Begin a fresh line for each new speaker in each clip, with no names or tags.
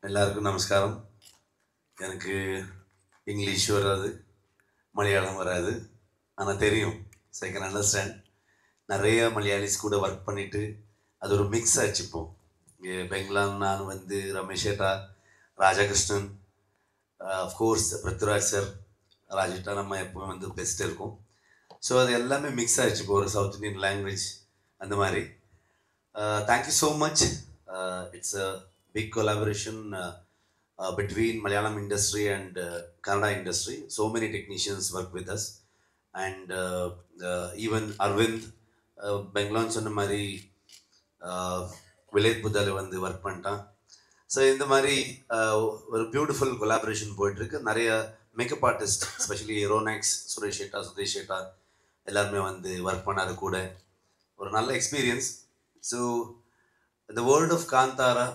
எல்லாருக்கும் நமஸ்காரம். எனக்கு இங்கிலீஷ் வராது, மலையாளம் வராது. ஆனால் தெரியும். So I can understand. நிறைய மலையாளிஸ் கூட ஒர்க் பண்ணிவிட்டு அது ஒரு மிக்ஸ் ஆச்சு. இப்போ இங்கே பெங்களாம் நான் வந்து ரமேஷ் ஏட்டா, ராஜகிருஷ்ணன், அஃப்கோர்ஸ் பிருத்விராஜ் சார், ராஜேட்டா நம்ம எப்பவும் வந்து பெஸ்ட் இருக்கும். ஸோ அது எல்லாமே மிக்ஸ் ஆகிடுச்சு இப்போ ஒரு சவுத் இண்டியன் லாங்குவேஜ் அந்த மாதிரி. Thank you so much. It's a big collaboration between Malayalam industry and Kannada industry. So many technicians work with us, and even Arvind Bengaluru சொன்ன மாதிரி விலேத் புத்தால வந்து ஒர்க் பண்ணிட்டான். ஸோ இந்த மாதிரி ஒரு பியூட்டிஃபுல் கொலாபரேஷன் போயிட்டுருக்கு. நிறைய makeup artist, especially Ronex, Suresh ஏட்டா, சுதேஷ் ஏட்டா எல்லாருமே வந்து ஒர்க் பண்ணாது கூட. ஒரு நல்ல எக்ஸ்பீரியன்ஸ். ஸோ இந்த வேர்ல்ட் ஆஃப் காந்தாரா,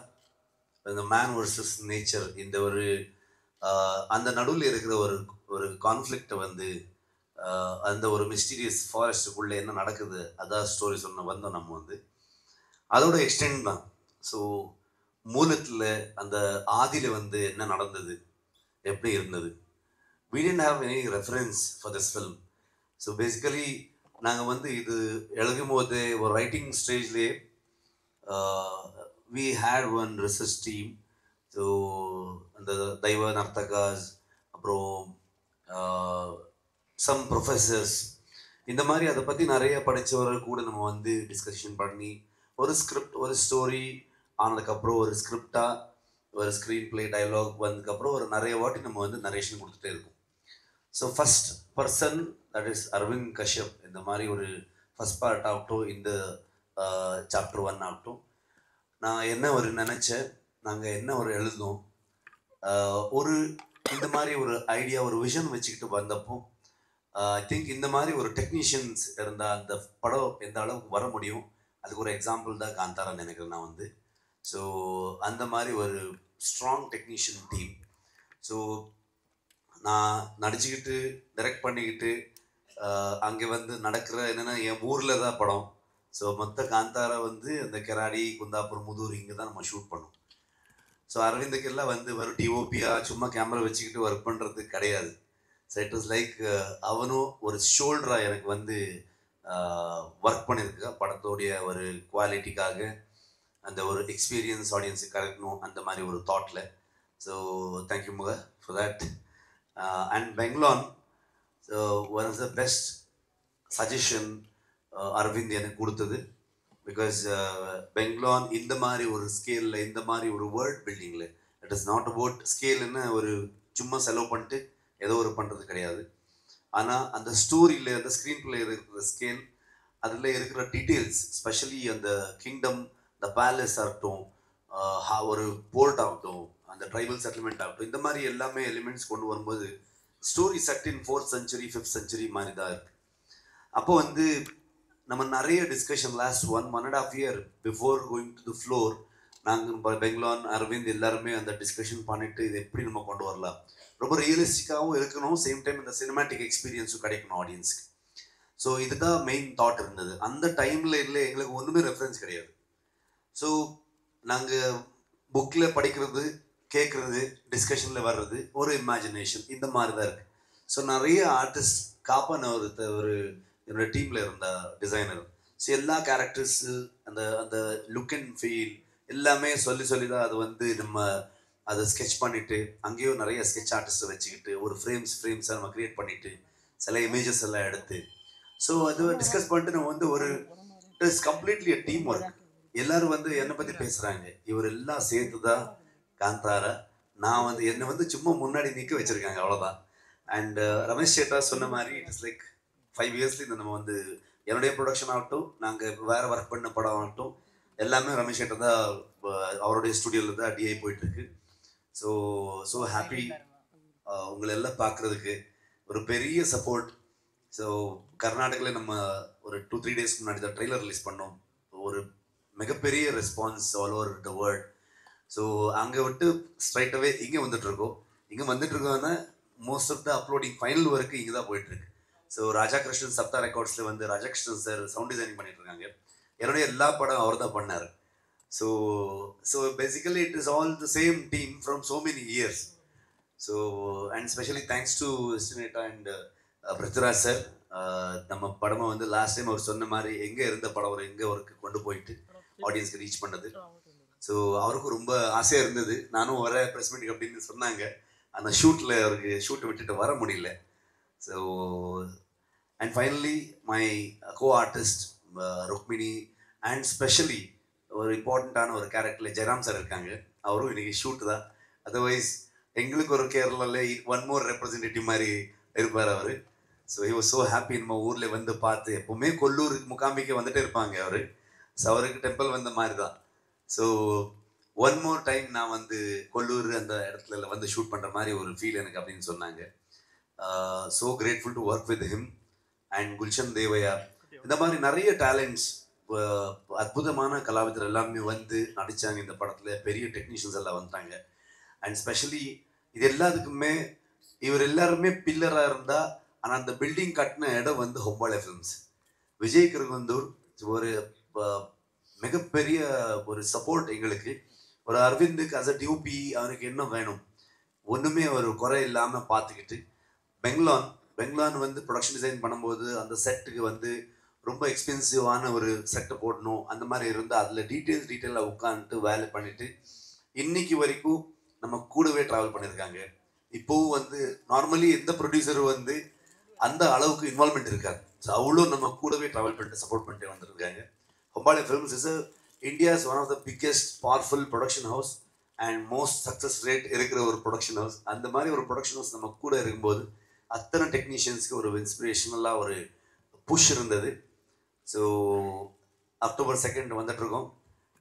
இந்த மேன் வர்சஸ் நேச்சர், இந்த ஒரு அந்த நடுவில் இருக்கிற ஒரு ஒரு கான்ஃப்ளிக்டை வந்து அந்த ஒரு மிஸ்டீரியஸ் ஃபாரஸ்ட்டுக்குள்ளே என்ன நடக்குது அதான் ஸ்டோரி சொன்ன வந்தோம் நம்ம வந்து. அதோட எக்ஸ்டெண்ட் தான். ஸோ மூலத்தில் அந்த ஆதியில் வந்து என்ன நடந்தது, எப்படி இருந்தது. we didn't have any reference for this film. So basically நாங்கள் வந்து இது எழுதும் போது ஒரு ரைட்டிங் ஸ்டேஜ்லேயே we had one research team. So அந்த தெய்வ நர்த்தகாஸ், அப்புறம் சம் ப்ரொஃபஸர்ஸ், இந்த மாதிரி அதை பற்றி நிறைய படித்தவர்கள் கூட நம்ம வந்து டிஸ்கஷன் பண்ணி ஒரு ஸ்கிரிப்ட், ஒரு ஸ்டோரி ஆனதுக்கப்புறம் ஒரு ஸ்கிரிப்டாக ஒரு ஸ்க்ரீன் பிளே டைலாக் வந்ததுக்கப்புறம் ஒரு நிறைய வாட்டி நம்ம வந்து நரேஷன் கொடுத்துட்டே இருக்கோம். So first person that is Arvind Kashyap. இந்த மாதிரி ஒரு ஃபஸ்ட் பார்ட் ஆகட்டும், இந்த சாப்டர் 1 ஆகட்டும், நான் என்ன ஒரு நினச்சேன், நாங்கள் என்ன ஒரு எழுதணும், ஒரு இந்த மாதிரி ஒரு ஐடியா, ஒரு விஷன் வச்சுக்கிட்டு வந்தப்போ ஐ திங்க் இந்த மாதிரி ஒரு டெக்னீஷியன்ஸ் இருந்தால் அந்த படம் எந்த அளவுக்கு வர முடியும், அதுக்கு ஒரு எக்ஸாம்பிள் தான் காந்தாரான்னு நினைக்கிறேன் நான் வந்து. ஸோ அந்த மாதிரி ஒரு ஸ்ட்ராங் டெக்னீஷியன் டீம். ஸோ நான் நடிச்சுக்கிட்டு டைரக்ட் பண்ணிக்கிட்டு அங்கே வந்து நடக்கிற என்னென்னா என் ஊரில் தான் படம். ஸோ மொத்த காந்தாரா வந்து அந்த கெராடி, குந்தாப்பூர், முதூர் இங்கே தான் நம்ம ஷூட் பண்ணோம். ஸோ அரவிந்துக்கெல்லாம் வந்து ஒரு டிஓபியாக சும்மா கேமரா வச்சுக்கிட்டு ஒர்க் பண்ணுறது கிடையாது. ஸோ இட் வாஸ் லைக் அவனும் ஒரு ஷோல்டராக எனக்கு வந்து ஒர்க் பண்ணியிருக்கா படத்தோடைய ஒரு குவாலிட்டிக்காக, அந்த ஒரு எக்ஸ்பீரியன்ஸ் ஆடியன்ஸுக்கு கிடைக்கணும் அந்த மாதிரி ஒரு தாட்டில். So thank you much for that. And Bangalore, so one of the best suggestion Arvind எனக்கு கொடுத்தது. பிகாஸ் பெங்களூர் இந்த மாதிரி ஒரு ஸ்கேலில், இந்த மாதிரி ஒரு வேர்ல்ட் பில்டிங்கில், இட் இஸ் நாட் அபவுட் ஸ்கேலுன்னு ஒரு சும்மா செலவு பண்ணிட்டு ஏதோ ஒரு பண்ணுறது கிடையாது. ஆனால் அந்த ஸ்டோரியில், அந்த ஸ்க்ரீன் பிளே இருக்கிற ஸ்கேல், அதில் இருக்கிற டீட்டெயில்ஸ், ஸ்பெஷலி அந்த கிங்டம், இந்த பேலஸ் ஆகட்டும், ஒரு போர்ட் ஆகட்டும், அந்த ட்ரைபல் செட்டில்மெண்ட் ஆகட்டும், இந்த மாதிரி எல்லாமே எலிமெண்ட்ஸ் கொண்டு வரும்போது ஸ்டோரி செட் இன் 4th century 5th century மாதிரி தான் இருக்குது. அப்போ வந்து நம்ம நிறைய discussion last 1.5 year before going to the floor, நாங்கள் பெங்களூர், அரவிந்த் எல்லாருமே அந்த டிஸ்கஷன் பண்ணிவிட்டு இது எப்படி நம்ம கொண்டு வரலாம், ரொம்ப ரியலிஸ்டிக்காகவும் இருக்கணும், சேம் டைம் இந்த சினிமேட்டிக் எக்ஸ்பீரியன்ஸும் கிடைக்கணும் ஆடியன்ஸ்க்கு. ஸோ இதுதான் மெயின் தாட் இருந்தது. அந்த டைமில் இல்லை எங்களுக்கு ஒன்றுமே ரெஃபரன்ஸ் கிடையாது. ஸோ நாங்கள் புக்கில் படிக்கிறது, கேட்குறது, டிஸ்கஷனில் வர்றது, ஒரு இமேஜினேஷன், இந்த மாதிரி தான் இருக்குது. ஸோ நிறைய ஆர்டிஸ்ட், காப்பான ஒரு என்னோடய டீமில் இருந்த டிசைனர், ஸோ எல்லா கேரக்டர்ஸு அந்த அந்த லுக் அண்ட் ஃபீல் எல்லாமே சொல்லி சொல்லி தான் அது வந்து நம்ம அதை ஸ்கெட்ச் பண்ணிவிட்டு, அங்கேயும் நிறைய ஸ்கெட்ச் ஆர்டிஸ்ட்டை வச்சுக்கிட்டு ஒரு ஃப்ரேம்ஸை நம்ம க்ரியேட் பண்ணிவிட்டு சில இமேஜஸ் எல்லாம் எடுத்து, ஸோ அது டிஸ்கஸ் பண்ணிட்டு நம்ம வந்து ஒரு it is completely a team work. எல்லோரும் வந்து என்னை பற்றி பேசுகிறாங்க, இவர் எல்லாம் சேர்த்து தான் காந்தாரா. நான் வந்து என்னை வந்து சும்மா முன்னாடி நிற்க வச்சுருக்காங்க, அவ்வளோதான். அண்ட் ரமேஷ் சேட்டா சொன்ன மாதிரி இட் இஸ் லைக் 5 yearsல இந்த நம்ம வந்து என்னுடைய ப்ரொடக்ஷன் ஆகட்டும், நாங்கள் வேறு ஒர்க் பண்ண படம் ஆகட்டும், எல்லாமே ரமேஷ் சேட்டா தான், அவருடைய ஸ்டுடியோவில் தான் டிஐ போயிட்டுருக்கு. ஸோ ஹாப்பி உங்களை எல்லாம் பார்க்குறதுக்கு. ஒரு பெரிய சப்போர்ட். ஸோ கர்நாடகாவில் நம்ம ஒரு 2-3 days முன்னாடி தான் ட்ரெய்லர் ரிலீஸ் பண்ணோம். ஒரு மிகப்பெரிய response all over the world. So அங்கே விட்டு ஸ்ட்ரைட்டாகவே இங்கே வந்துட்டுருக்கோம். இங்கே வந்துட்டுருக்கோன்னா most of the uploading final work இங்கே தான் போயிட்டுருக்கு. ஸோ ராஜாகிருஷ்ணன் சப்தா ரெக்கார்ட்ஸில் வந்து ராஜாகிருஷ்ணன் சார் சவுண்ட் டிசைனிங் பண்ணிட்டுருக்காங்க. என்னுடைய எல்லா படம் அவர் தான் பண்ணார். So basically it is all the same team from so many years. So and especially thanks to Estimata and Prithviraj sir. நம்ம படமா வந்து லாஸ்ட் டைம் அவர் சொன்ன மாதிரி எங்க இருந்த படம் ஒரு எங்க ஒர்க்கு கொண்டு போயிட்டு ஆடியன்ஸ்க்கு ரீச் பண்ணது. ஸோ அவருக்கும் ரொம்ப ஆசையாக இருந்தது. நானும் வர ப்ரெஸ் மீட்டிங் அப்படின்னு சொன்னாங்க. அந்த ஷூட்டில் அவருக்கு ஷூட்டை விட்டுட்டு வர முடியல. So and finally my co artist Rukmini and specially ஒரு இம்பார்ட்டண்ட்டான ஒரு கேரக்டரில் ஜெயராம் சார் இருக்காங்க. அவரும் இன்றைக்கி ஷூட்டு தான். அதர்வைஸ் எங்களுக்கு ஒரு கேரளாவில் ஒன் மோர் ரெப்ரஸன்டேட்டிவ் மாதிரி இருப்பார் அவர். So he was so happy நம்ம ஊரில் வந்து பார்த்து. எப்போவுமே கொல்லூருக்கு முகாம்பிக்கு வந்துட்டே இருப்பாங்க அவர். ஸோ அவருக்கு டெம்பிள் வந்த மாதிரி தான். ஸோ ஒன் மோர் டைம் நான் வந்து கொல்லூர் அந்த இடத்துல வந்து ஷூட் பண்ணுற மாதிரி ஒரு ஃபீல் எனக்கு அப்படின்னு சொன்னாங்க. So grateful to work with him and Gulshan தேவையா. இந்த மாதிரி நிறைய டேலண்ட்ஸ், அற்புதமான கலாவிதர் எல்லாமே வந்து நடித்தாங்க இந்த படத்தில். பெரிய டெக்னீஷியன்ஸ் எல்லாம் வந்துட்டாங்க. அண்ட் ஸ்பெஷலி இது எல்லாத்துக்குமே இவர் எல்லாருமே பில்லராக இருந்தால், ஆனால் அந்த பில்டிங் கட்டின இடம் வந்து ஹொம்பாலே ஃபிலிம்ஸ். விஜய் கிருகந்தூர் ஒரு மிகப்பெரிய ஒரு சப்போர்ட் எங்களுக்கு. ஒரு அரவிந்துக்கு அஸ் அ டியூபி அவனுக்கு என்ன வேணும் ஒன்றுமே ஒரு குறை இல்லாமல் பார்த்துக்கிட்டு, பெங்லான் வந்து ப்ரொடக்ஷன் டிசைன் பண்ணும்போது அந்த செட்டுக்கு வந்து ரொம்ப எக்ஸ்பென்சிவான ஒரு செட்டை போடணும். அந்த மாதிரி இருந்தால் அதில் டீட்டெயிலாக உட்காந்துட்டு வேலை பண்ணிவிட்டு இன்னைக்கு வரைக்கும் நம்ம கூடவே ட்ராவல் பண்ணியிருக்காங்க. இப்போவும் வந்து நார்மலி எந்த ப்ரொடியூசரும் வந்து அந்த அளவுக்கு இன்வால்மெண்ட் இருக்காது. ஸோ அவ்வளோ நம்ம கூடவே ட்ராவல் பண்ணிட்டு சப்போர்ட் பண்ணிட்டு வந்துருக்காங்க. Hombale films is India's one of the biggest powerful production house and most success rate இருக்கிற ஒரு ப்ரொடக்ஷன் ஹவுஸ். அந்த மாதிரி ஒரு ப்ரொடக்ஷன் ஹவுஸ் நம்ம கூட இருக்கும்போது அத்தனை டெக்னீஷியன்ஸ்க்கு ஒரு இன்ஸ்பிரேஷனலாக ஒரு புஷ் இருந்தது. ஸோ அக்டோபர் 2 வந்துட்டுருக்கோம்.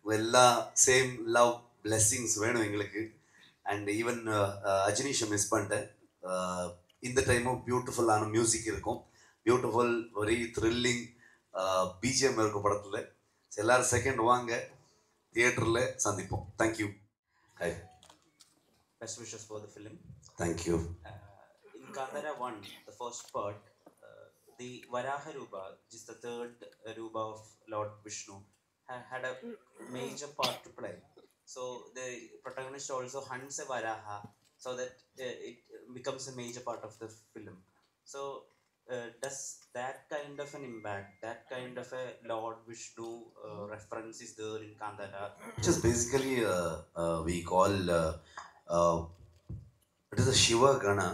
எல்லா சேம் லவ் பிளெஸ்ஸிங்ஸ் வேணும் எங்களுக்கு. அண்ட் ஈவன் அஜினீஷை மிஸ் பண்ணிட்டேன். இந்த டைமும் பியூட்டிஃபுல்லான மியூசிக் இருக்கும். பியூட்டிஃபுல் வெரி த்ரில்லிங் பிஜிஎம் இருக்கும் படத்தில். எல்லாரும் செகண்ட் வாங்க, தியேட்டரில் சந்திப்போம். Thank you. High,
best wishes for the film.
Thank you.
In Kandara 1, the first part, the Varaha Rupa, which is the third Rupa of Lord Vishnu, had a major part to play. So the protagonist also hunts a Varaha so that it becomes a major part of the film. So does that kind of an impact, that kind of a Lord Vishnu reference is there in Kandara?
Just basically we call it is a Shiva Gana.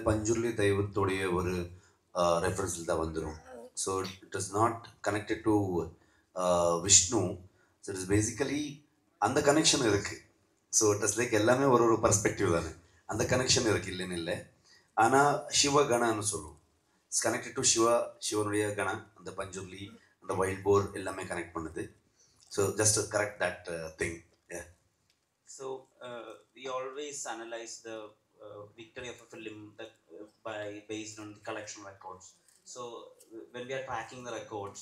Panjurli தெய்வத்துடைய ஒரு ரெஃபரன்ஸில் தான் வந்துடும். So it is not connected to Vishnu. So it is basically அந்த connection இருக்குது. So it is like எல்லாமே ஒரு perspective தானே, அந்த connection இருக்குது, இல்லைன்னு இல்லை. ஆனால் சிவ கணான்னு சொல்லுவோம். இட்ஸ் கனெக்டட் டு சிவனுடைய கணா. அந்த பஞ்சுர்லி, அந்த வைல்ட் போர் எல்லாமே கனெக்ட் பண்ணுது. So just correct that thing.
So we always analyze the victory of a film that, based on the collection records. So when we are tracking the records,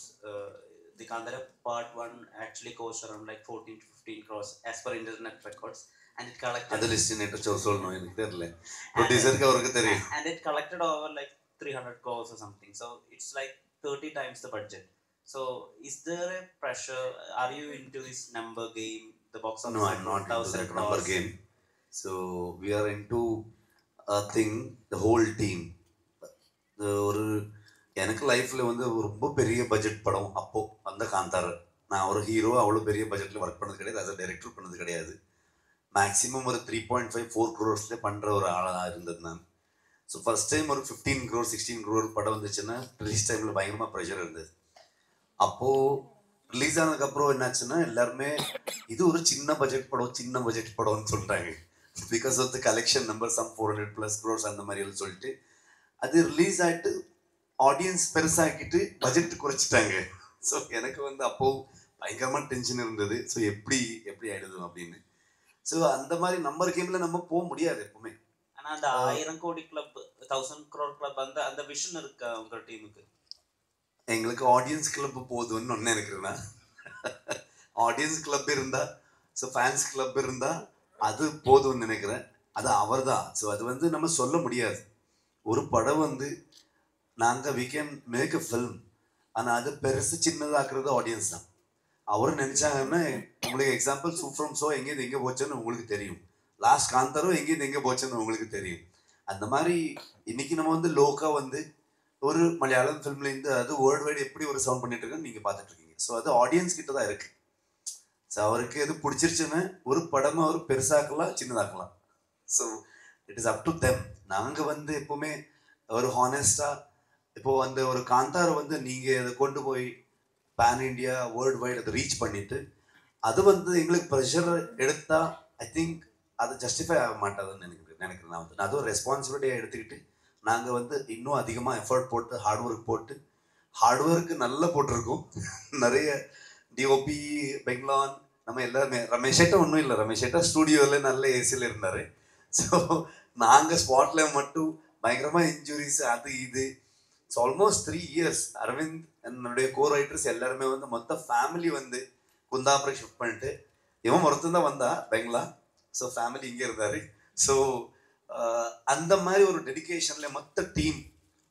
the Kandara part 1 actually cost around like 14 to 15 crores as per internet records, and it collected
அது list net சொல்லணும், எனக்கு தெரியல, ப்ரொடியூசருக்கு அவருக்கு தெரியும்.
And it collected over like 300 crores or something. So it's like 30 times the budget. So is there a pressure? Are you into this number game, the box office?
No, I'm not into that number game. So we are into a thing, the whole team. ஒரு எனக்கு லைஃப்பில் வந்து ரொம்ப பெரிய budget படம் அப்போது அந்த காந்தார். நான் ஒரு ஹீரோ அவ்வளோ பெரிய பட்ஜெட்டில் ஒர்க் பண்ணது கிடையாது, அஸ் அ டைரக்டர் பண்ணது கிடையாது. மேக்ஸிமம் ஒரு 3.5-4 crores பண்ண ஒரு ஆளாக இருந்தது நான். ஸோ ஃபர்ஸ்ட் டைம் ஒரு 15 crore 16 crore படம் வந்துச்சுன்னா ரிலீஸ் டைமில் பயங்கரமாக ப்ரெஷர் இருந்தது. அப்போது ரிலீஸ் ஆனதுக்கப்புறம் என்னாச்சுன்னா எல்லாருமே இது ஒரு சின்ன பட்ஜெட் படம்னு சொல்லிட்டாங்க. Because of the collection number some 400+ crores அந்த மாதிரி எல்லாம் சொல்லிட்டு அது ரிலீஸ் ஆகிட்டு ஆடியன்ஸ் பெருசாக்கிட்டு பட்ஜெட் குறைச்சிட்டாங்க. ஸோ எனக்கு வந்து அப்போது பயங்கரமாக டென்ஷன் இருந்தது. ஸோ எப்படி ஆகிடுது அப்படின்னு. ஸோ அந்த மாதிரி நம்பர் கேமில் நம்ம போக முடியாது எப்பவுமே.
ஆனால் அந்த 1000 கோடி கிளப், 1000 crore கிளப், அந்த விஷன் இருக்கா உங்கள் டீமுக்கு?
எங்களுக்கு ஆடியன்ஸ் கிளப் போதும்னு ஒன்று நினைக்கிறேன்னா, ஆடியன்ஸ் கிளப் இருந்தால், ஸோ ஃபேன்ஸ் கிளப் இருந்தால் அது போதும்னு நினைக்கிறேன். அது அவர் தான். ஸோ அது வந்து நம்ம சொல்ல முடியாது. ஒரு படம் வந்து நாங்கள் we can make a film, ஆனால் அது பெருசு சின்னதாக்குறது ஆடியன்ஸ் தான். அவர் நினைச்சாங்கன்னா உங்களுக்கு எக்ஸாம்பிள் சூப்பரம் ஷோ எங்கேருந்து எங்கே போச்சுன்னு உங்களுக்கு தெரியும், லாஸ்ட் காந்தாரும் எங்கேருந்து எங்கே போச்சுன்னு உங்களுக்கு தெரியும். அந்த மாதிரி இன்னைக்கு நம்ம வந்து லோக்கா வந்து ஒரு மலையாளம் ஃபிலிம்ல இருந்து அது வேர்ல்டு வைடு எப்படி ஒரு சவுண்ட் பண்ணிட்டு இருக்குன்னு நீங்க பார்த்துட்டு இருக்கீங்க. ஸோ அது ஆடியன்ஸ் கிட்ட தான் இருக்கு. ஸோ அவருக்கு எது பிடிச்சிருச்சுன்னு ஒரு படமா அவர் பெருசாக்கலாம் சின்னதாக்கலாம். So it is up to them. நாங்கள் வந்து எப்பவுமே ஒரு ஹானஸ்டா இப்போ வந்து ஒரு காந்தாரை வந்து நீங்க அதை கொண்டு போய் பேன் இண்டியா வேர்ல்டு வைடு அதை ரீச் பண்ணிட்டு அது வந்து எங்களுக்கு ப்ரெஷர் எடுத்தா ஐ திங்க் அது ஜஸ்டிஃபை ஆக மாட்டாதுன்னு நினைக்கிறேன். நான் வந்து அது ஒரு ரெஸ்பான்சிபிலிட்டியாக எடுத்துக்கிட்டு நாங்கள் வந்து இன்னும் அதிகமாக எஃபர்ட் போட்டு ஹார்ட் ஒர்க்கு நல்லா போட்டிருக்கோம். நிறைய டிஓபி பெங்லான் நம்ம எல்லாருமே, ரமேஷேட்டா ஒன்றும் இல்லை, ரமேஷேட்டா ஸ்டூடியோவில் நல்ல ஏசியில் இருந்தார். ஸோ நாங்கள் ஸ்பாட்டில் மட்டும் பயங்கரமாக இன்ஜுரிஸ் அது இது. ஸோ ஆல்மோஸ்ட் 3 years அரவிந்த் என்னுடைய கோ ரைட்டர்ஸ் எல்லாருமே வந்து மொத்த ஃபேமிலி வந்து குந்தாபுரம் ஷிஃப்ட் பண்ணிட்டு இவன் ஒருத்தன் தான் வந்தா பெங்களா. ஸோ ஃபேமிலி இங்கே இருந்தார். ஸோ அந்த மாதிரி ஒரு டெடிக்கேஷனில் மொத்த டீம்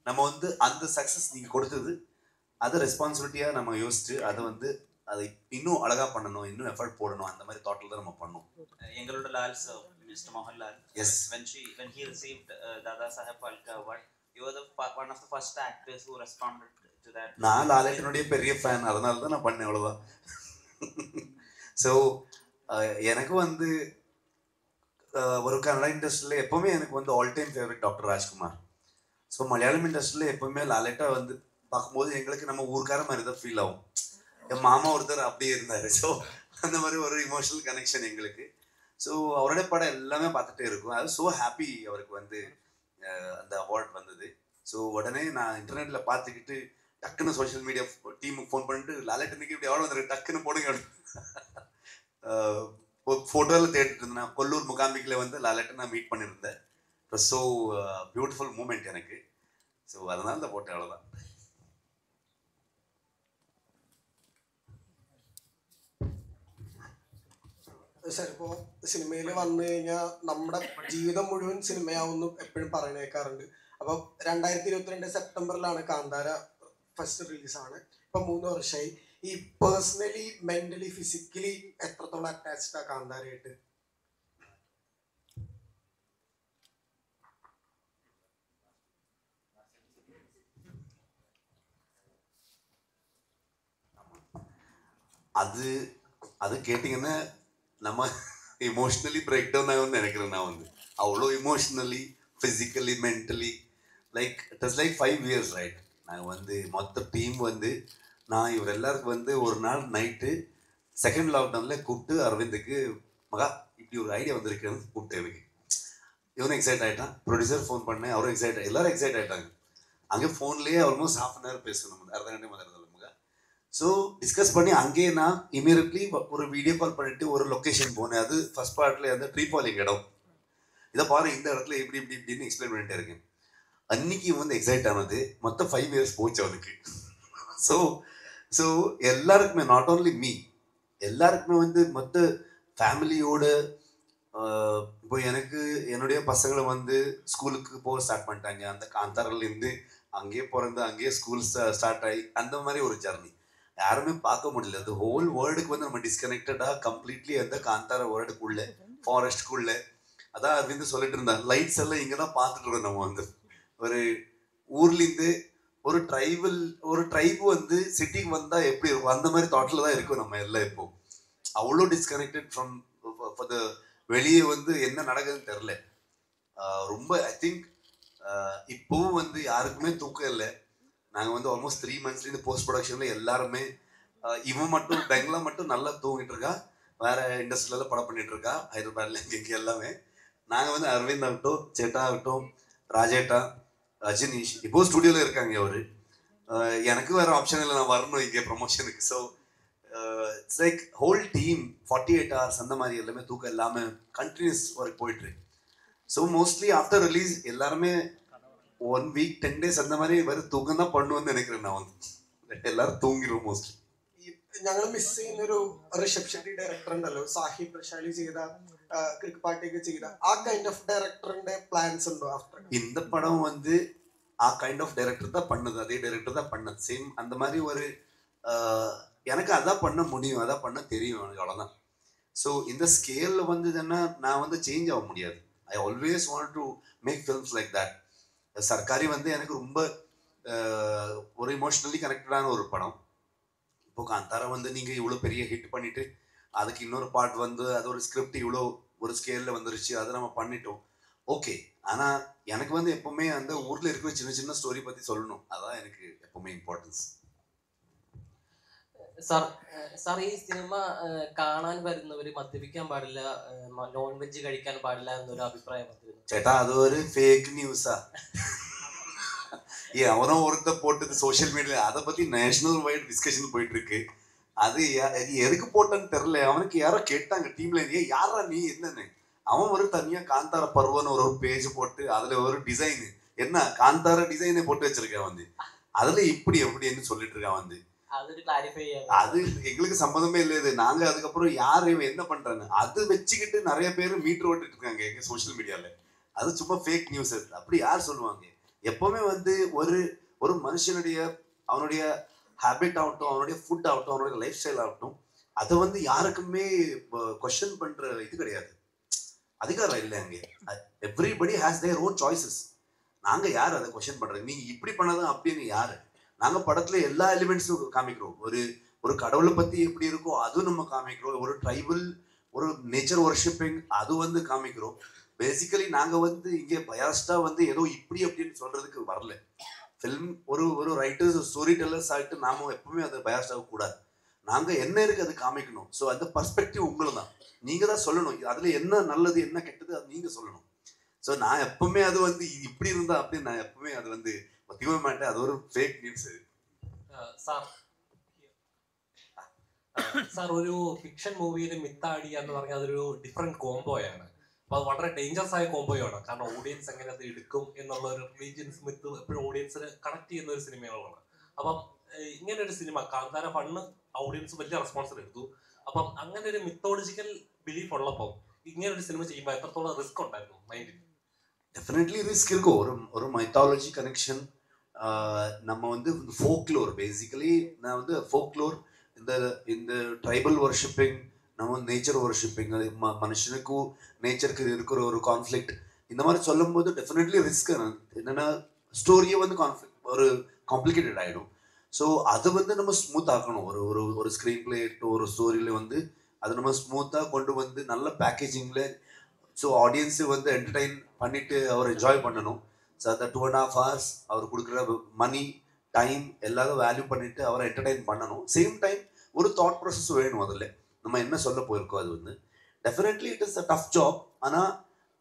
நம்ம வந்து அந்த சக்ஸஸ் நீங்கள் கொடுத்தது அது ரெஸ்பான்சிபிலிட்டியாக நம்ம யோசிச்சு அதை வந்து அதை இன்னும் அழகாக பண்ணணும், இன்னும் எஃபர்ட் போடணும், அந்த மாதிரி தாட்டில் தான் நம்ம பண்ணோம்.
எங்களோட Lal sir, mister Mohanlal,
Yes.
when he received Dada Saheb Phalke Award, you were one of the first actors who responded to that.
நான் லாலேட்டனுடைய பெரிய ஃபேன், அதனால தான் நான் பண்ணேன், அவ்வளோதான். ஸோ எனக்கு வந்து ஒரு கன்னட இண்டஸ்ட்ரியில் எப்போவுமே எனக்கு வந்து all time favourite doctor Rajkumar. So Malayalam இண்டஸ்ட்ரியில் எப்போவுமே லாலேட்டா வந்து பார்க்கும்போது எங்களுக்கு நம்ம ஊருக்கார மாதிரி தான் ஃபீல் ஆகும். என் மாமா ஒருத்தர் அப்படியே இருந்தார். ஸோ அந்த மாதிரி ஒரு இமோஷனல் கனெக்ஷன் எங்களுக்கு. ஸோ அவருடைய படம் எல்லாமே பார்த்துட்டே இருக்கும். அது ஸோ ஹாப்பி அவருக்கு வந்து அந்த அவார்ட் வந்தது. ஸோ உடனே நான் இன்டர்நெட்டில் பார்த்துக்கிட்டு டக்குன்னு சோஷியல் மீடியா டீமுக்கு ஃபோன் பண்ணிட்டு லாலேட்டனுக்கு இப்படி அவார்டு வந்துருக்கு டக்குன்னு போடுங்க. ஃபோட்டோவில் தேடிட்டு இருந்தேன். கொல்லூர் முகாம்பிக்கில் வந்து லாலேட்டை நான் மீட் பண்ணியிருந்தேன். ஸோ பியூட்டிஃபுல் மூமெண்ட் எனக்கு. ஸோ அதனால இந்த போட்டேன், அவ்வளோதான்.
സാർ ഇപ്പോൾ സിനിമയിൽ വന്നു കഴിഞ്ഞാൽ നമ്മുടെ ജീവിതം മുഴുവൻ സിനിമയാവുന്നു എപ്പോഴും പറയുന്ന കേൾക്കാറുണ്ട്. അപ്പോൾ 2022 സെപ്റ്റംബറിലാണ് കാന്താര ഫസ്റ്റ് റിലീസാണ്. ഇപ്പം 3 വർഷമായി. ഈ പേഴ്സണലി മെന്റലി ഫിസിക്കലി എത്രത്തോളം അറ്റാച്ച്ഡ് ആ കാന്താരയായിട്ട്?
அது அது கேட்டிங்கன்னா நம்ம இமோஷ்னலி பிரேக் டவுன் ஆகும்னு நினைக்கிறேன். நான் வந்து அவ்வளோ emotionally physically mentally like it is like 5 years right. நாங்கள் வந்து மொத்த டீம் வந்து நான் இவர் எல்லாருக்கும் வந்து ஒரு நாள் நைட்டு செகண்ட் லாக்டவுனில் கூப்பிட்டு அரவிந்துக்கு மகா இப்படி ஒரு ஐடியா வந்திருக்குன்னு கூப்பிட்டு எனக்கு இவனும் எக்ஸைட் ஆகிட்டான். ப்ரொடியூசர் ஃபோன் பண்ணேன், அவரும் எக்ஸைட் எல்லோரும் எக்ஸைட் ஆகிட்டாங்க. அங்கே ஃபோன்லேயே ஆல்மோஸ்ட் ½ hour பேசணும், அரை கண்டே முதல்ல. ஸோ டிஸ்கஸ் பண்ணி அங்கேயே நான் இமீடியட்லி ஒரு வீடியோ கால் பண்ணிட்டு ஒரு லொக்கேஷன் போனேன். அது ஃபர்ஸ்ட் பார்ட்ல வந்து ட்ரீ ஃபாலிங் இடம். இதை பாரு, இந்த இடத்துல இப்படி இப்படி இப்படின்னு எக்ஸ்பிளைன் பண்ணிட்டே இருக்கேன். அன்னைக்கு வந்து எக்ஸைட் ஆனது மொத்தம் 5 years போச்சு அவனுக்கு. ஸோ ஸோ எல்லாருக்குமே, நாட் ஓன்லி மீ, எல்லாருக்குமே வந்து மொத்த ஃபேமிலியோட இப்போ எனக்கு என்னுடைய பசங்களை வந்து ஸ்கூலுக்கு போக ஸ்டார்ட் பண்ணிட்டாங்க. அந்த காந்தாரிலேருந்து அங்கேயே பிறந்து அங்கேயே ஸ்கூல் ஸ்டார்ட் ஆகி அந்த மாதிரி ஒரு ஜர்னி யாருமே பார்க்க முடியல. அந்த ஹோல் வேர்ல்டுக்கு வந்து நம்ம டிஸ்கனெக்டடாக கம்ப்ளீட்லி அந்த காந்தார வேர்ல்டுக்குள்ள ஃபாரஸ்ட்குள்ள. அதான் அரவிந்த் சொல்லிட்டு இருந்தான், லைட்ஸ் எல்லாம் இங்கே தான் பார்த்துட்டு இருக்கோம். நம்ம வந்து ஒரு ஊர்லேருந்து ஒரு ட்ரைபு வந்து சிட்டிக்கு வந்தால் எப்படி இருக்கும் அந்த மாதிரி தாட்டில் தான் இருக்கும் நம்ம எல்லாம். இப்போ அவ்வளோ டிஸ்கனெக்டட் ஃப்ரம் வெளியே வந்து என்ன நடக்குதுன்னு தெரில. ரொம்ப ஐ திங்க் இப்போவும் வந்து யாருக்குமே தூக்கம் இல்லை. நாங்கள் வந்து ஆல்மோஸ்ட் 3 monthsலேருந்து போஸ்ட் ப்ரொடக்ஷனில் எல்லாருமே இவன் மட்டும் பெங்களா மட்டும் நல்லா தூங்கிட்டு இருக்கா. வேற இண்டஸ்ட்ரியெல்லாம் படம் பண்ணிட்டு இருக்கா ஹைதராபாத்ல இங்கே எல்லாமே. நாங்கள் வந்து அரவிந்த் ஆகட்டும், சேட்டா ஆகட்டும், ராஜேட்டா, ரஜினிஷ் இப்போ ஸ்டுடியோவில் இருக்காங்க. அவர் எனக்கு வேற ஆப்ஷன் இல்லை, நான் வரணும் இங்கே ப்ரொமோஷனுக்கு. So it's like whole team 48 hours அந்த மாதிரி எல்லாமே தூக்கம் இல்லாமல் கண்டினியூஸ் ஒர்க் போயிட்டுருக்கு. ஸோ மோஸ்ட்லி ஆஃப்டர் ரிலீஸ் எல்லாருமே 1 week 10 days அந்த மாதிரி வெறும் தூக்கம் தான் பண்ணுவேன்னு நினைக்கிறேன். நான் வந்து எல்லாரும் തൂങ്ങിരും മോസ്റ്റ്ലി.
ഞങ്ങൾ മിസ് ചെയ്യുന്ന ഒരു റിസപ്ഷന്റെ ഡയറക്ടർ ഉണ്ടല്ലോ, സാഹിബ് പ്രശാലി ചെയ്ത ക്രിക്ക് പാർട്ടിയൊക്കെ ചെയ്ത ആ കൈൻഡ് ഓഫ് ഡയറക്ടറിന്റെ പ്ലാൻസ് ഉണ്ടോ ആഫ്റ്റർ?
இந்த படம் வந்து ஆ கைண்ட் ஆஃப் டைரக்டர் தான் பண்ணது, அதே டைரக்டர் தான் பண்ணது. சேம் அந்த மாதிரி ஒரு எனக்கு அதான் பண்ண முடியும், அதான் பண்ண தெரியும் எனக்கு, அவ்வளோதான். ஸோ இந்த ஸ்கேலில் வந்ததுன்னா நான் வந்து சேஞ்ச் ஆக முடியாது. I always want to make films like that. சர்க்காரி வந்து எனக்கு ரொம்ப ஒரு இமோஷ்னலி கனெக்டடான ஒரு படம். இப்போ காந்தாரா வந்து நீங்கள் இவ்வளோ பெரிய ஹிட் பண்ணிட்டு அதுக்கு இன்னொரு பார்ட் வந்து அது ஒரு ஸ்கிரிப்ட் இவ்வளோ ஒரு ஸ்கேலில் வந்துருச்சு, அதை நம்ம பண்ணிட்டோம், ஓகே. ஆனால் எனக்கு வந்து எப்போவுமே அந்த ஊரில் இருக்கிற சின்ன சின்ன ஸ்டோரி பற்றி சொல்லணும், அதான் எனக்கு எப்போவுமே இம்பார்ட்டன்ஸ்.
സാർ ഈ സിനിമ കാണാൻ വരുന്നവര് മദ്യപിക്കാൻ പാടില്ല, നോൺ വെജ് കഴിക്കാൻ പാടില്ല എന്നൊരു അഭിപ്രായം വന്നിരുന്നു.
ചേട്ടാ അത് ഒരു ഫേക്ക് ന്യൂஸா? அவனோ ஒருத்த போட்டது சோஷியல் மீடியால, அதை பத்தி நேஷனல் வைட் டிஸ்கஷன் போயிட்டு இருக்கு. அது எதுக்கு போட்டான்னு தெரியல. அவனுக்கு யாரோ கேட்டாங்க டீம்ல, யாரா நீ என்னன்னு. அவன் ஒரு தனியா காந்தார பருவன்னு ஒரு பேஜ் போட்டு அதுல ஒரு டிசைன், என்ன காந்தார டிசைனை போட்டு வச்சிருக்கான் வந்து, அதுல இப்படி எப்படின்னு சொல்லிட்டு இருக்கான் வந்து. அது எங்களுக்கு சம்மந்தமே இல்லை. இது நாங்க அதுக்கப்புறம் யாரு என்ன பண்றாங்க அது வச்சுக்கிட்டு நிறைய பேர் மீட்டர் ஓட்டிட்டு இருக்காங்க எங்க சோஷியல் மீடியால. அது சும்மா ஃபேக் நியூஸ். அப்படி யார் சொல்லுவாங்க? எப்பவுமே வந்து ஒரு மனுஷனுடைய அவனுடைய ஹேபிட் ஆகட்டும், அவனுடைய ஃபுட் ஆகட்டும், அவனுடைய லைஃப் ஸ்டைல் ஆகட்டும், அதை வந்து யாருக்குமே கொஸ்டின் பண்ற இது கிடையாது, அதிகாரம் இல்லை அங்கே. Everybody has their own choices. நாங்க யார் அதை கொஸ்டின் பண்றது? நீங்க இப்படி பண்ணதான் அப்படின்னு யாரு? நாங்க படத்துல எல்லா எலிமெண்ட்ஸும் காமிக்கிறோம். ஒரு கடவுளை பத்தி எப்படி இருக்கோ அதுவும் நம்ம காமிக்கிறோம். ஒரு ட்ரைபல், ஒரு நேச்சர் ஒர்ஷிப்பிங் அது வந்து காமிக்கிறோம். பேசிக்கலி நாங்க வந்து இங்கே பயாஸ்டா வந்து ஏதோ இப்படி அப்படின்னு சொல்றதுக்கு வரல. ஃபிலிம் ஒரு ரைட்டர்ஸ், ஸ்டோரி டெல்லர்ஸ் ஆகிட்டு நாம எப்பவுமே அதை பயாஸ்டாக கூடாது. நாங்க என்ன இருக்கு அது காமிக்கணும். ஸோ அந்த பர்ஸ்பெக்டிவ் உங்களுக்கு தான், நீங்க தான் சொல்லணும். அதுல என்ன நல்லது என்ன கெட்டது அது நீங்க சொல்லணும். ஸோ நான் எப்பவுமே அது வந்து இப்படி இருந்தா அப்படின்னு நான் எப்பவுமே அது வந்து ஒத்திக்கவே மாட்டேன். அது ஒரு ஃபேக் நியூஸ்.
സാർ ഒരു ഫിക്ഷൻ മൂവിയിൽ മിത്താടിയ എന്ന് പറഞ്ഞാൽ അതൊരു ഡിഫറെന്റ് കോംബോയാണ്. അപ്പൊ അത് വളരെ ഡേഞ്ചറസ് ആയ കോംബോയാണ്. കാരണം ഓഡിയൻസ് എങ്ങനെ അത് എടുക്കും എന്നുള്ള ഒരു റിലീജിയൻസ് മിത്ത് എപ്പോഴും ഓഡിയൻസിന് കണക്ട് ചെയ്യുന്ന ഒരു സിനിമകളാണ്. അപ്പം ഇങ്ങനെ ഒരു സിനിമ കാന്താര ഫണ്ണ് ഓഡിയൻസ് വലിയ റെസ്പോൺസ് എടുത്തു. അപ്പം അങ്ങനെ ഒരു മിത്തോളജിക്കൽ ബിലീഫ് ഉള്ളപ്പോൾ ഇങ്ങനെ ഒരു സിനിമ ചെയ്യുമ്പോൾ എത്രത്തോളം റിസ്ക് ഉണ്ടായിരുന്നു മൈൻഡിൽ?
டெஃபினெட்லி ரிஸ்க் இருக்கும். ஒரு மைத்தாலஜி கனெக்ஷன். நம்ம வந்து ஃபோக்லோர், பேசிக்கலி நான் வந்து ஃபோக்லோர், இந்த ட்ரைபல் ஒர்ஷிப்பிங், நம்ம நேச்சர் ஒர்ஷிப்பிங், அது மனுஷனுக்கும் நேச்சருக்கு இருக்கிற ஒரு கான்ஃப்ளிக்ட், இந்த மாதிரி சொல்லும்போது டெஃபினெட்லி ரிஸ்க். என்னென்னா ஸ்டோரியே வந்து ஒரு காம்ப்ளிகேட்டட் ஆகிடும். ஸோ அது வந்து நம்ம ஸ்மூத் ஆக்கணும். ஒரு ஸ்க்ரீன் பிளே ஒரு ஸ்டோரியில் வந்து அதை நம்ம ஸ்மூத்தாக கொண்டு வந்து நல்ல பேக்கேஜிங்கில், ஸோ ஆடியன்ஸு வந்து என்டர்டைன் பண்ணிட்டு அவர் என்ஜாய் பண்ணணும். ஸோ அந்த 2.5 hours அவர் கொடுக்குற மணி டைம் எல்லாரும் வேல்யூ பண்ணிட்டு அவரை என்டர்டைன் பண்ணணும். சேம் டைம் ஒரு தாட் ப்ராசஸ் வேணும். அதில் நம்ம என்ன சொல்ல போயிருக்கோம் அது வந்து definitely it is a tough job. ஆனால்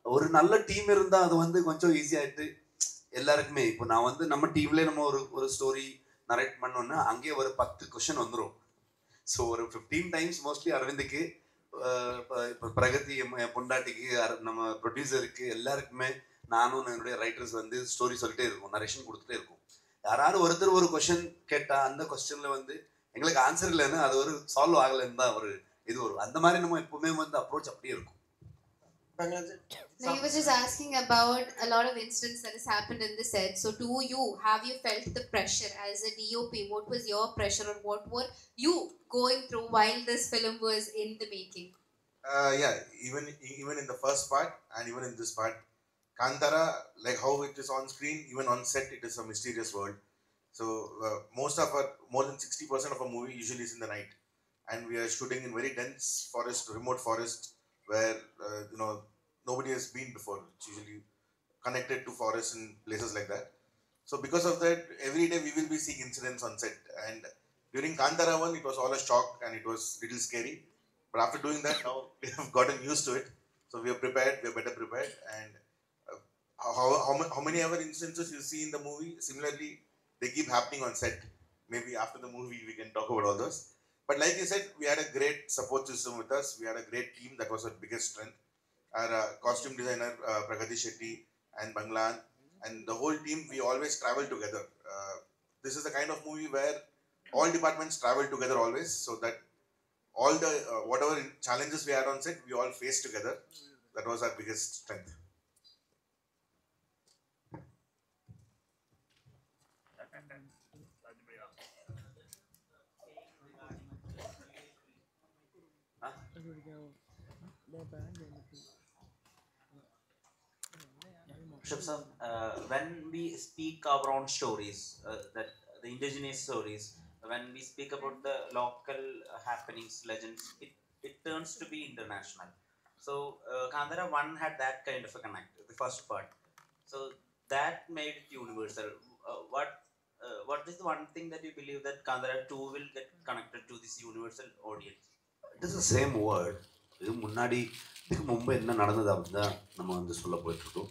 ஒரு நல்ல டீம் இருந்தால் அது வந்து கொஞ்சம் ஈஸியாகிட்டு எல்லாருக்குமே. இப்போ நான் வந்து நம்ம டீம்லேயே நம்ம ஒரு ஸ்டோரி நரேட் பண்ணோன்னா அங்கேயே ஒரு 10 கொஷின் வந்துடும். ஸோ ஒரு 15 times மோஸ்ட்லி அரவிந்துக்கு, இப்போ பிரகதி என் பொண்டாட்டிக்கு, நம்ம ப்ரொடியூசருக்கு, எல்லாருக்குமே நானும் என்னுடைய ரைட்டர்ஸ் வந்து ஸ்டோரி சொல்லிட்டே இருக்கும், நரேஷன் கொடுத்துட்டே இருக்கும். யாராவது ஒருத்தர் ஒரு கொஷின் கேட்டால் அந்த கொஸ்டினில் வந்து எங்களுக்கு ஆன்சர் இல்லைன்னு அது ஒரு சால்வ் ஆகலைன்னு தான் ஒரு இது வரும். அந்த மாதிரி நம்ம எப்பவுமே வந்து அப்ரோச் அப்படியே இருக்கும்.
No, you were just asking about a lot of incidents that has happened in the set. So to you, have you felt the pressure as a DOP? What was your pressure, or what were you going through while this film was in the making?
Yeah, even in the first part and even in this part, Kantara, like how it is on screen, even on set, it is a mysterious world. So more than 60% of a movie usually is in the night, and we are shooting in very dense forest, remote forest, where nobody has been before. It's usually connected to forests and places like that. So because of that, every day we will be seeing incidents on set. And during Kantara 1, it was all a shock and it was little scary. But after doing that, now we have gotten used to it. So we are prepared, we are better prepared. And how many other instances you see in the movie, similarly, they keep happening on set. Maybe after the movie, we can talk about all those. But like you said, we had a great support system with us. We had a great team. That was our biggest strength. Our costume designer, Pragati Shetty, and Banglan, and the whole team, we always travel together. This is the kind of movie where all departments travel together always, so that all the whatever challenges we had on set, we all faced together. That was our biggest strength.
Shiv sir, when we speak our own stories, that the indigenous stories, when we speak about the local happenings, legends, it turns to be international. So Kandara 1 had that kind of a connect, the first part. So that made it universal. What is the one thing that you believe that Kandara 2 will get connected to this universal audience?
It is the same word. இது முன்னாடி இதுக்கு முன்பு என்ன நடந்தது அப்படின்னு தான் நம்ம வந்து சொல்ல போயிட்டுருக்கோம்.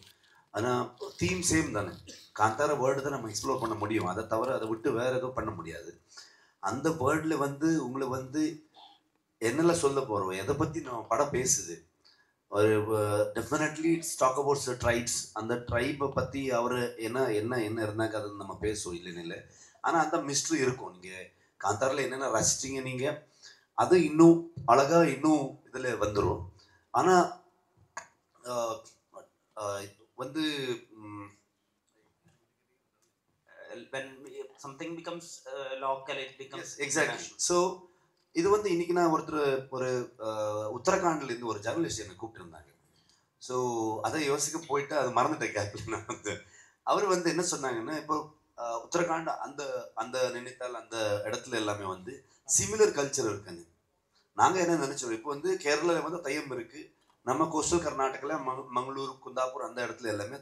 ஆனால் தீம் சேம் தானே. காந்தார வேர்டு தான் நம்ம எக்ஸ்ப்ளோர் பண்ண முடியும். அதை தவிர அதை விட்டு வேறு எதுவும் பண்ண முடியாது. அந்த வேர்டில் வந்து உங்களை வந்து என்னெல்லாம் சொல்ல போகிறோம், எதை பற்றி நம்ம படம் பேசுது. ஒரு definitely it's talk abouts the tribes. அந்த ட்ரைப்பை பற்றி அவர் என்ன என்ன என்ன இருந்தாங்க அதை நம்ம பேசுவோம், இல்லைன்னு இல்லை. ஆனால் அந்த மிஸ்ட்ரி இருக்கும். நீங்கள் காந்தாரில் என்னென்ன ரசிச்சிங்க நீங்கள், அது இன்னும் அழகாக இன்னும் இதில் வந்துடும். ஆனால் வந்து
when something becomes local, it becomes
exactly. So இது வந்து இன்னைக்கு நான் ஒரு உத்தரகாண்ட்லேருந்து ஒரு ஜெர்னலிஸ்ட் என்னை கூப்பிட்டுருந்தாங்க. ஸோ அதை யோசிக்க போயிட்டு அது மறந்துட்டேன் கேட்கல. நான் வந்து அவர் வந்து என்ன சொன்னாங்கன்னா, இப்போ உத்தரகாண்ட் அந்த அந்த நினைத்தால் அந்த இடத்துல எல்லாமே வந்து சிமிலர் கல்ச்சர் இருக்குங்க. நாங்கள் என்ன நினச்சோம், இப்போ வந்து கேரளாவில் வந்து தையம் இருக்குது, நம்ம கோஸ்டல் கர்நாடகாவில் மங்களூர் குந்தாப்பூர் அந்த இடத்துல எல்லாமே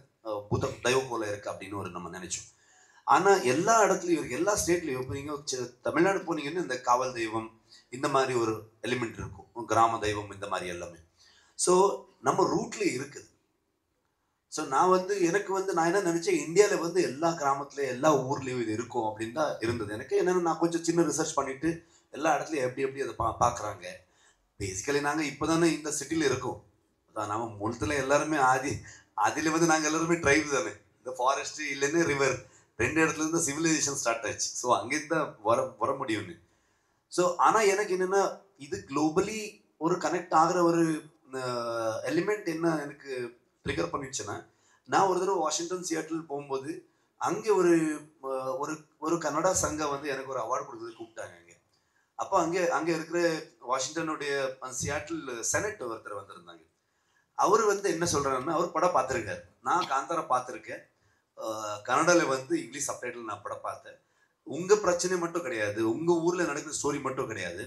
தெய்வக்கோலம் இருக்குது அப்படின்னு ஒரு நம்ம நினச்சோம். ஆனால் எல்லா இடத்துலையும் இருக்குது, எல்லா ஸ்டேட்லேயும். இப்போ நீங்கள் தமிழ்நாடு போனீங்கன்னு இந்த காவல் தெய்வம் இந்த மாதிரி ஒரு எலிமெண்ட் இருக்கும், கிராம தெய்வம் இந்த மாதிரி எல்லாமே. ஸோ நம்ம ரூட்லேயே இருக்குது. ஸோ நான் வந்து எனக்கு வந்து நான் என்ன நினச்சேன், இந்தியாவில் வந்து எல்லா கிராமத்துலேயும் எல்லா ஊர்லேயும் இது இருக்கும் அப்படின்னு தான் இருந்தது எனக்கு. என்னென்னு நான் கொஞ்சம் சின்ன ரிசர்ச் பண்ணிவிட்டு எல்லா இடத்துலையும் எப்படி எப்படி அதை பார்க்குறாங்க. பேசிக்கலி நாங்கள் இப்போ தானே இந்த சிட்டியில் இருக்கோம். அதான் நம்ம மூலத்தில் எல்லாருமே அதில் வந்து நாங்கள் எல்லாருமே ட்ரைப் தானே. இந்த ஃபாரஸ்ட்டு இல்லைன்னு ரிவர் ரெண்டு இடத்துல இருந்து சிவிலைசேஷன் ஸ்டார்ட் ஆச்சு. ஸோ அங்கேருந்து தான் வர முடியும்னு. ஸோ ஆனால் எனக்கு என்னென்னா, இது குளோபலி ஒரு கனெக்ட் ஆகிற ஒரு எலிமெண்ட் என்ன எனக்கு ட்ரிகர் பண்ணிடுச்சுன்னா, நான் ஒரு தடவை வாஷிங்டன் சியாட்டில் போகும்போது அங்கே ஒரு கன்னடா சங்கம் வந்து எனக்கு ஒரு அவார்டு கொடுத்தது கூப்பிட்டாங்க அங்கே. அப்போ அங்கே இருக்கிற வாஷிங்டனுடைய சியாட்டில் செனட் ஒருத்தர் வந்திருந்தாங்க. அவர் வந்து என்ன சொல்கிறாருன்னா, அவர் படம் பார்த்துருக்காரு. நான் காந்தாரா பார்த்துருக்கேன், கன்னடாவில் வந்து இங்கிலீஷ் சப்டைட்டில் நான் படம் பார்த்தேன். உங்கள் பிரச்சனை மட்டும் கிடையாது, உங்கள் ஊரில் நடக்கிற ஸ்டோரி மட்டும் கிடையாது,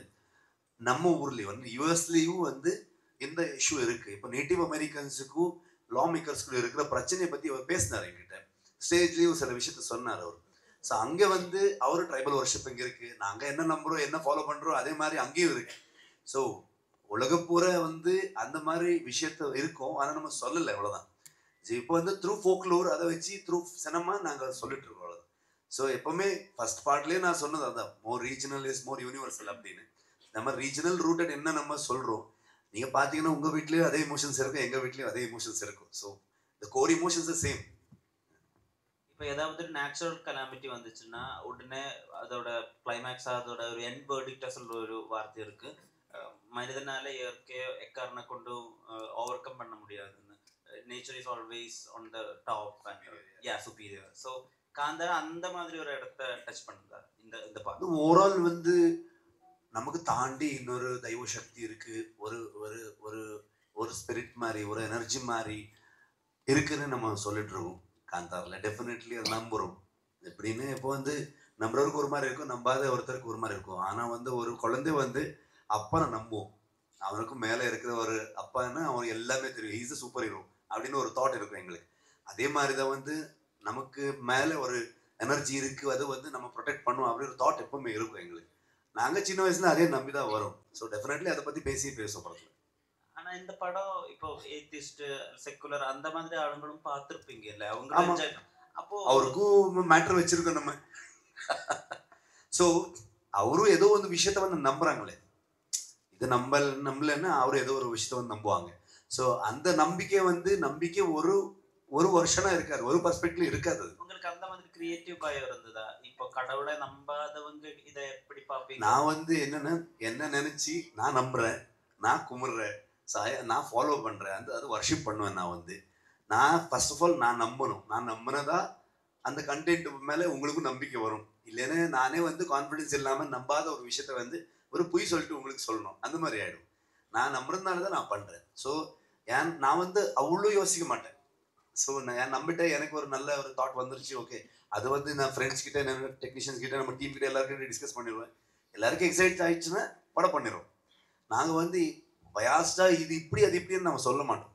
நம்ம ஊர்லேயும் வந்து யூஎஸ்லேயும் வந்து இந்த இஷ்யூ இருக்குது. இப்போ நேட்டிவ் அமெரிக்கன்ஸுக்கும் லா மேக்கர்ஸ்க்கும் இருக்கிற பிரச்சனையை பற்றி அவர் பேசினார் என்கிட்ட. ஸ்டேஜ்லேயும் சில விஷயத்த சொன்னார் அவர். ஸோ அங்கே வந்து அவர் ட்ரைபல் வர்ஷிப் இங்கே இருக்குது, நாங்கள் என்ன நம்புகிறோம் என்ன ஃபாலோ பண்ணுறோம் அதே மாதிரி அங்கேயும் இருக்குது. ஸோ உலகப்பூர வந்து அந்த மாதிரி விஷயத்த இருக்கும், ஆனால் நம்ம சொல்லலை, அவ்வளோதான். இப்போ வந்து த்ரூ ஃபோக்லோர் அதை வச்சு த்ரூ சினிமா நாங்கள் சொல்லிட்டு இருக்கோம், அவ்வளோதான். ஸோ எப்போவுமே ஃபர்ஸ்ட் பார்ட்லேயே நான் சொன்னது அதான், மோர் ரீஜனல் இஸ் மோர் யூனிவர்சல் அப்படின்னு. நம்ம ரீஜனல் ரூட்டட் என்ன நம்ம சொல்கிறோம், நீங்கள் பார்த்தீங்கன்னா உங்கள் வீட்லேயும் அதே இமோஷன்ஸ் இருக்கும், எங்கள் வீட்லேயும் அதே இமோஷன்ஸ் இருக்கும். So the core emotions is same.
இப்போ ஏதாவது ஒரு நேச்சுரல் கலாமிட்டி வந்துச்சுன்னா உடனே அதோட கிளைமேக்ஸ், அதோட ஒரு எண்ட் வேர்டிக்டாக சொல்கிற ஒரு வார்த்தை இருக்குது, மனிதனால இயற்கையை எக்காரனை கொண்டு ஓவர் கம் பண்ண முடியாதுன்னு. Nature is always on the top and superior. So Kantara அந்த மாதிரி ஒரு இடத்த டச் பண்ணுதா இந்த பாட்டு?
ஓவரால் வந்து நமக்கு தாண்டி இன்னொரு தெய்வ சக்தி இருக்குது, ஒரு ஒரு ஒரு ஒரு ஸ்பிரிட் மாதிரி ஒரு எனர்ஜி மாதிரி இருக்குன்னு நம்ம சொல்லிட்டு இருக்கோம் காந்தாரில். டெஃபினெட்லி அதை நம்புகிறோம். எப்படின்னு இப்போ வந்து நம்புறவருக்கு ஒரு மாதிரி இருக்கும், நம்பாத ஒருத்தருக்கு ஒரு மாதிரி இருக்கும். ஆனால் வந்து ஒரு குழந்தை வந்து அப்பனை நம்புவோம், அவனுக்கும் மேலே இருக்கிற ஒரு அப்பான்னா அவனுக்கு எல்லாமே தெரியும், ஈஸ் அ சூப்பர் ஹீரோ அப்படின்னு ஒரு தாட் இருக்கும் எங்களுக்கு. அதே மாதிரி தான் வந்து நமக்கு மேலே ஒரு எனர்ஜி இருக்குது, அது வந்து நம்ம ப்ரொடெக்ட் பண்ணுவோம் அப்படி ஒரு தாட் எப்பவுமே இருக்கும் எங்களுக்கு. நாங்கள் சின்ன வயசுல அதே நம்பி தான் வரும். ஸோ டெஃபினெட்லி அதை பற்றி பேசுவோம் படத்தில்.
ஆனால் இந்த படம் இப்போ ஏத்திஸ்ட் செக்குலர் அந்த மாதிரி ஆளுங்களும் பார்த்துருப்பீங்க இல்லை? அவங்க அப்போ
அவருக்கும் மேட்டர் வச்சிருக்கோம் நம்ம. ஸோ அவரும் ஏதோ ஒரு விஷயத்த வந்து நம்புறாங்களே, இது நம்பலன்னா அவரும் ஏதோ ஒரு விஷயத்த வந்து நம்புவாங்க. ஸோ அந்த நம்பிக்கை ஒரு வருஷனா இருக்காது, ஒரு பர்ஸ்பெக்டிவ்ல இருக்காது.
உங்களுக்கு அந்த மாதிரி கிரியேட்டிவ் பயம் இருந்ததா? இப்போ கடவுளை நம்பாதவங்க இதை எப்படி பார்ப்பீங்க?
நான் வந்து என்ன நினைச்சு நான் நம்புறேன், நான் கும்பிடுறேன், நான் ஃபாலோ பண்றேன், அது வர்ஷிப் பண்ணுவேன். நான் ஃபர்ஸ்ட் ஆஃப் ஆல் நான் நம்பணும், நான் நம்பினதா அந்த கண்டென்ட் மேலே உங்களுக்கும் நம்பிக்கை வரும். இல்லைன்னா நானே வந்து கான்ஃபிடன்ஸ் இல்லாமல் நம்பாத ஒரு விஷயத்த வந்து ஒரு பொய் சொல்லிட்டு உங்களுக்கு சொல்லணும், அந்த மாதிரி ஆயிடும். நான் நம்புறதுனால தான் நான் பண்ணுறேன். ஸோ நான் வந்து அவ்வளோ யோசிக்க மாட்டேன். ஸோ நான் நம்பிட்டேன், எனக்கு ஒரு நல்ல ஒரு தாட் வந்துருச்சு, ஓகே அது வந்து நான் ஃப்ரெண்ட்ஸ் கிட்ட, நம்ம டெக்னீஷியன்ஸ் கிட்ட, நம்ம டீம் கிட்ட எல்லாருக்கிட்ட டிஸ்கஸ் பண்ணிடுவேன். எல்லாருக்கும் எக்ஸைட் ஆயிடுச்சுன்னா படம் பண்ணிடுவோம். நாங்கள் வந்து பயாஸ்டாக இது இப்படி அது இப்படின்னு நம்ம சொல்ல மாட்டோம்.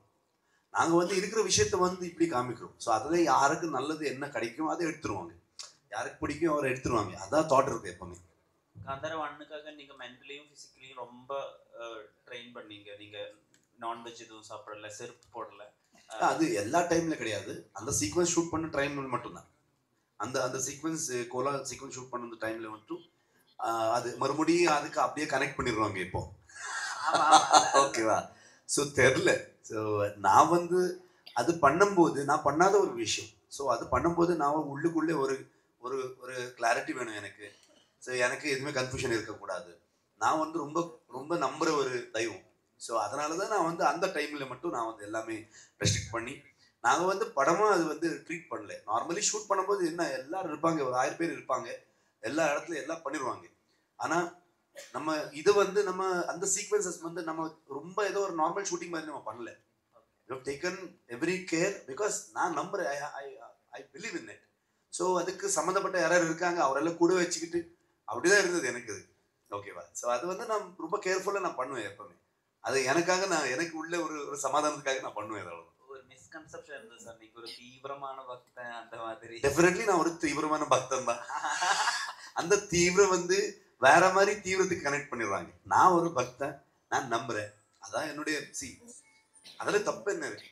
நாங்கள் வந்து இருக்கிற விஷயத்த வந்து இப்படி காமிக்கிறோம். ஸோ அதில் யாருக்கு நல்லது என்ன கிடைக்கும் அதை எடுத்துருவாங்க, யாருக்கு பிடிக்கும் அவரை எடுத்துருவாங்க. அதான் தாட் இருக்கு எப்பவுமே.
காந்தாரா 1க்காக நீங்கள் மென்டலியும் ஃபிசிக்கலியும் ரொம்ப ட்ரெயின் பண்ணீங்க. நீங்கள் நான்வெஜ் எதுவும் சாப்பிடல, செருப்பு போடல.
அது எல்லா டைம்ல கிடையாது, அந்த சீக்வன்ஸ் ஷூட் பண்ண டைம் மட்டும்தான். அந்த சீக்வன்ஸ் கோலா சீக்வன்ஸ் ஷூட் பண்ண டைம்ல மட்டும் அது மறுபடியும் அதுக்கு அப்படியே கனெக்ட் பண்ணிடுவாங்க இப்போ. ஓகேவா? ஸோ தெரில. ஸோ நான் வந்து அது பண்ணும்போது நான் பண்ணாத ஒரு விஷயம். ஸோ அது பண்ணும்போது நான் உள்ளுக்குள்ளே ஒரு ஒரு ஒரு கிளாரிட்டி வேணும் எனக்கு. ஸோ எனக்கு எதுவுமே கன்ஃபியூஷன் இருக்கக்கூடாது. நான் வந்து ரொம்ப ரொம்ப நம்புகிற ஒரு தெய்வம். ஸோ அதனால தான் நான் வந்து அந்த டைமில் மட்டும் நான் வந்து எல்லாமே ரெஸ்ட்ரிக்ட் பண்ணி, நாங்கள் வந்து படமாக அது வந்து ட்ரீட் பண்ணல. நார்மலி ஷூட் பண்ணும்போது என்ன எல்லாரும் இருப்பாங்க, ஒரு 1000 பேர் இருப்பாங்க, எல்லா இடத்துலையும் எல்லாம் பண்ணிடுவாங்க. ஆனால் நம்ம இது வந்து நம்ம அந்த சீக்வன்சஸ் வந்து நம்ம ரொம்ப ஏதோ ஒரு நார்மல் ஷூட்டிங் மாதிரி நம்ம பண்ணல. You have taken every care because நான் நம்புறேன், I believe in it. So அதுக்கு சம்மந்தப்பட்ட யாராவது இருக்காங்க, அவரெல்லாம் கூட வச்சுக்கிட்டு அப்படிதான் இருந்தது எனக்கு அது. ஓகேவா? ஸோ அது வந்து நான் ரொம்ப கேர்ஃபுல்லாக நான் பண்ணுவேன் எப்பவுமே. அது எனக்காக, நான் எனக்கு உள்ள ஒரு ஒரு சமாதானத்துக்காக நான் பண்ணுவேன். அவ்வளோ
ஒரு மிஸ்கன்செப்ஷன் இருந்தது சார், நீங்க ஒரு தீவிரமான பக்தன் அந்த மாதிரி.
டெஃபினெட்லி நான் ஒரு தீவிரமான பக்தன் தான். அந்த தீவிரம் வந்து வேற மாதிரி தீவிரத்துக்கு கனெக்ட் பண்ணிடுவாங்க. நான் ஒரு பக்தன், நான் நம்புறேன், அதான் என்னுடைய அதில் தப்பு என்ன இருக்கு?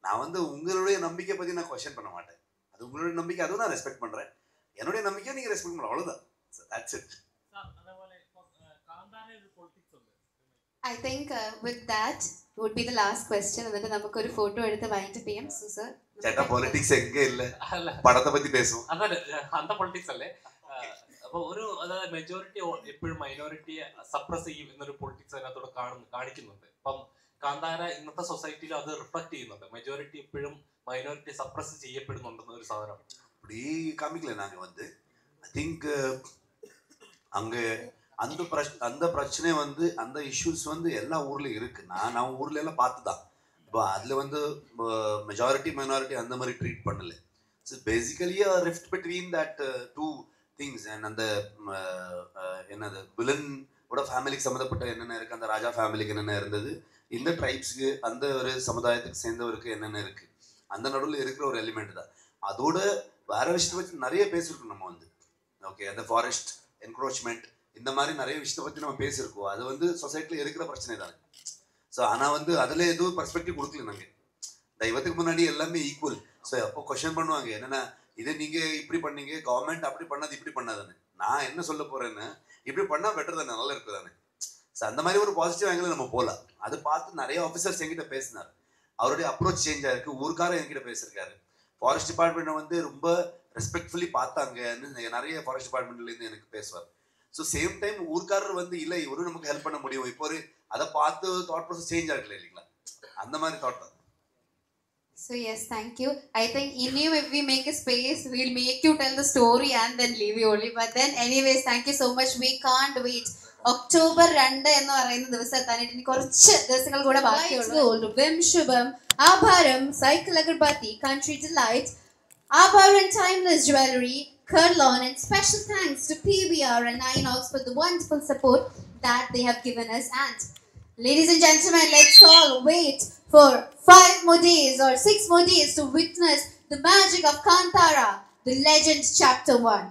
நான் வந்து உங்களுடைய நம்பிக்கை பத்தி நான் கொஸ்டின் பண்ண மாட்டேன். அது உங்களுடைய நம்பிக்கை, அதுவும் நான் ரெஸ்பெக்ட் பண்றேன். என்னுடைய நம்பிக்கையை நீங்க ரெஸ்பெக்ட் பண்ணலாம், அவ்வளவுதான். That's it.
I think with that would be the last question. എന്നിട്ട് നമുക്ക് ഒരു ഫോട്ടോ എടുത്ത് വൈൻഡപ്പ് ചെയ്യാം. സർ
ചേട്ടാ പൊളിറ്റിക്സ് എங்கே ഇല്ല, പടത്തെ പറ്റി പേസും.
അതെ, അന്ത പൊളിറ്റിക്സ് അല്ലേ. അപ്പൊ ഒരു അതായത് മെജോറിറ്റി എപ്പോഴും മൈനോറിറ്റിയെ സപ്രസ് ചെയ്യും എന്നൊരു പൊളിറ്റിക്സ് അതിനകത്തോടെ കാണിക്കുന്നുണ്ട്. അപ്പം കാന്താര ഇന്നത്തെ സൊസൈറ്റിയിൽ അത് റിഫ്ലക്ട് ചെയ്യുന്നുണ്ട്. മെജോറിറ്റി എപ്പോഴും മൈനോറിറ്റി സപ്രസ് ചെയ്യപ്പെടുന്നുണ്ടെന്ന ഒരു സാധനം
அப்படி காமிக்கல. நாங்க வந்து ஐ திங்க் அங்க அந்த பிரச்சனை வந்து அந்த இஷ்யூஸ் வந்து எல்லா ஊர்லயும் இருக்கு. நான் ஊர்ல எல்லாம் பார்த்துதான். இப்போ அதுல வந்து மெஜாரிட்டி மைனாரிட்டி அந்த மாதிரி ட்ரீட் பண்ணல. So basically rift between that two things. And அந்த என்னது வில்லனோட ஃபேமிலிக்கு சம்மந்தப்பட்ட என்னென்ன இருக்கு, அந்த ராஜா ஃபேமிலிக்கு என்னென்ன இருந்தது, இந்த ட்ரைப்ஸுக்கு அந்த ஒரு சமுதாயத்துக்கு சேர்ந்தவருக்கு என்னென்ன இருக்கு, அந்த நடுவில் இருக்கிற ஒரு எலிமெண்ட் தான். அதோட வேற விஷயத்தை பற்றி நிறைய பேசியிருக்கோம் நம்ம வந்து. ஓகே, அந்த ஃபாரஸ்ட் என்க்ரோச்மெண்ட் இந்த மாதிரி நிறைய விஷயத்தை பற்றி நம்ம பேசியிருக்கோம். அது வந்து சொசைட்டியில் இருக்கிற பிரச்சனை தானே. ஸோ ஆனால் வந்து அதில் எதுவும் பர்ஸ்பெக்டிவ் கொடுக்கல நாங்கள். தெய்வத்துக்கு முன்னாடி எல்லாமே ஈக்குவல். ஸோ அப்போ கொஸ்டின் பண்ணுவாங்க, என்னென்னா இதை நீங்கள் இப்படி பண்ணீங்க, கவர்மெண்ட் அப்படி பண்ணாது இப்படி பண்ணாதானே. நான் என்ன சொல்ல போகிறேன்னா, இப்படி பண்ணால் பெட்டர் தானே, நல்லா இருக்குது தானே. ஸோ அந்த மாதிரி ஒரு பாசிட்டிவ் ஆங்கிள் நம்ம போகலாம். அது பார்த்து நிறைய ஆஃபீஸர்ஸ் என்கிட்ட பேசினார். அவருடைய அப்ரோச் சேஞ்ச் ஆயிருக்கு. ஊருக்காரர் என்கிட்ட பேசியிருக்காரு. ஃபாரஸ்ட் டிபார்ட்மெண்ட் வந்து ரொம்ப ரெஸ்பெக்ட்ஃபுல்லி பார்த்தாங்கன்னு நிறைய ஃபாரஸ்ட் டிபார்ட்மெண்ட்லேருந்து எனக்கு பேசுவார். ஸோ சேம் டைம் ஊர்க்காரர் வந்து இல்லை இவரும் நமக்கு ஹெல்ப் பண்ண முடியும், இப்போ ஒரு அதை பார்த்து தாட் ப்ராசஸ் சேஞ்ச் ஆகல இல்லைங்களா, அந்த மாதிரி தாட் தான்.
So yes, thank you. I think in you, if we make a space, we'll make you tell the story and then leave you only. But then anyways, thank you so much. We can't wait. October 2 എന്ന് പറയുന്ന ദിവസത്താണ് ഇനി കുറച്ച് ദിവസങ്ങൾ കൂടെ ബാക്കിയുള്ളൂ. Vim Shubham, Abharam, Cycle Agarbati, Country Delight, Abharan Timeless Jewelry, Kurlon, and special thanks to PBR and Inox for the wonderful support that they have given us. And ladies and gentlemen, let's all wait for 5 more days or 6 more days to witness the magic of Kantara, the Legend Chapter 1.